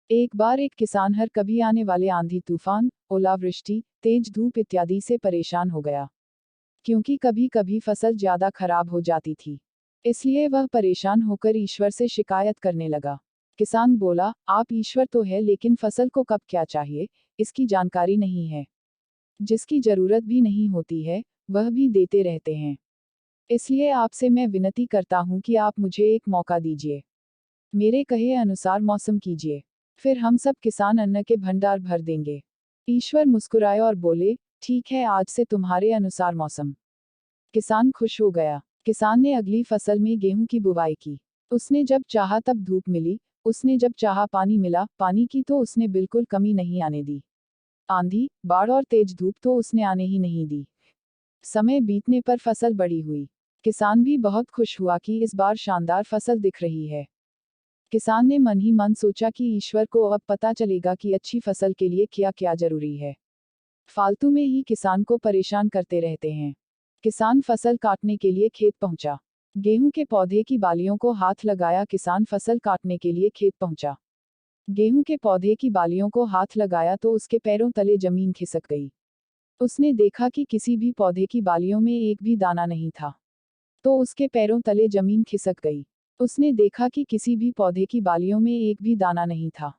एक बार एक किसान हर कभी आने वाले आंधी तूफान, ओलावृष्टि, तेज धूप इत्यादि से परेशान हो गया, क्योंकि कभी कभी फसल ज्यादा खराब हो जाती थी। इसलिए वह परेशान होकर ईश्वर से शिकायत करने लगा। किसान बोला, आप ईश्वर तो है लेकिन फसल को कब क्या चाहिए, इसकी जानकारी नहीं है। जिसकी जरूरत भी नहीं होती है, वह भी देते रहते हैं। इसलिए आपसे मैं विनती करता हूँ कि आप मुझे एक मौका दीजिए। मेरे कहे अनुसार मौसम कीजिए। फिर हम सब किसान अन्न के भंडार भर देंगे। ईश्वर मुस्कुराए और बोले, ठीक है, आज से तुम्हारे अनुसार मौसम। किसान खुश हो गया। किसान ने अगली फसल में गेहूं की बुवाई की। उसने जब चाहा तब धूप मिली, उसने जब चाहा पानी मिला, पानी की तो उसने बिल्कुल कमी नहीं आने दी। आंधी, बाढ़ और तेज धूप तो उसने आने ही नहीं दी। समय बीतने पर फसल बड़ी हुई। किसान भी बहुत खुश हुआ कि इस बार शानदार फसल दिख रही है। किसान ने मन ही मन सोचा कि ईश्वर को अब पता चलेगा कि अच्छी फसल के लिए क्या क्या जरूरी है। फालतू में ही किसान को परेशान करते रहते हैं। किसान फसल काटने के लिए खेत पहुंचा। गेहूं के पौधे की बालियों को हाथ लगाया। किसान फसल काटने के लिए खेत पहुंचा। गेहूं के पौधे की बालियों को हाथ लगाया तो उसके पैरों तले जमीन खिसक गई। उसने देखा कि किसी भी पौधे की बालियों में एक भी दाना नहीं था। तो उसके पैरों तले जमीन खिसक गई। उसने देखा कि किसी भी पौधे की बालियों में एक भी दाना नहीं था।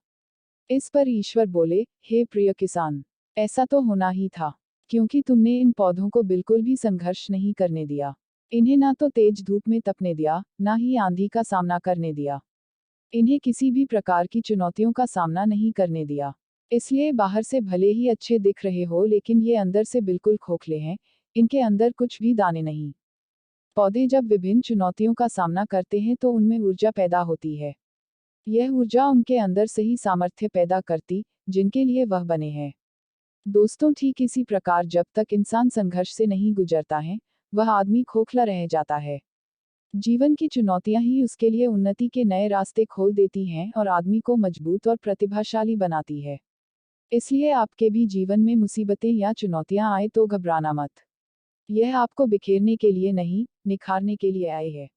इस पर ईश्वर बोले, हे प्रिय किसान, ऐसा तो होना ही था, क्योंकि तुमने इन पौधों को बिल्कुल भी संघर्ष नहीं करने दिया। इन्हें ना तो तेज धूप में तपने दिया, ना ही आंधी का सामना करने दिया। इन्हें किसी भी प्रकार की चुनौतियों का सामना नहीं करने दिया। इसलिए बाहर से भले ही अच्छे दिख रहे हो लेकिन ये अंदर से बिल्कुल खोखले हैं, इनके अंदर कुछ भी दाने नहीं। पौधे जब विभिन्न चुनौतियों का सामना करते हैं तो उनमें ऊर्जा पैदा होती है। यह ऊर्जा उनके अंदर से ही सामर्थ्य पैदा करती, जिनके लिए वह बने हैं। दोस्तों, ठीक इसी प्रकार जब तक इंसान संघर्ष से नहीं गुजरता है, वह आदमी खोखला रह जाता है। जीवन की चुनौतियां ही उसके लिए उन्नति के नए रास्ते खोल देती हैं और आदमी को मजबूत और प्रतिभाशाली बनाती है। इसलिए आपके भी जीवन में मुसीबतें या चुनौतियां आए तो घबराना मत। यह आपको बिखेरने के लिए नहीं, निखारने के लिए आए है।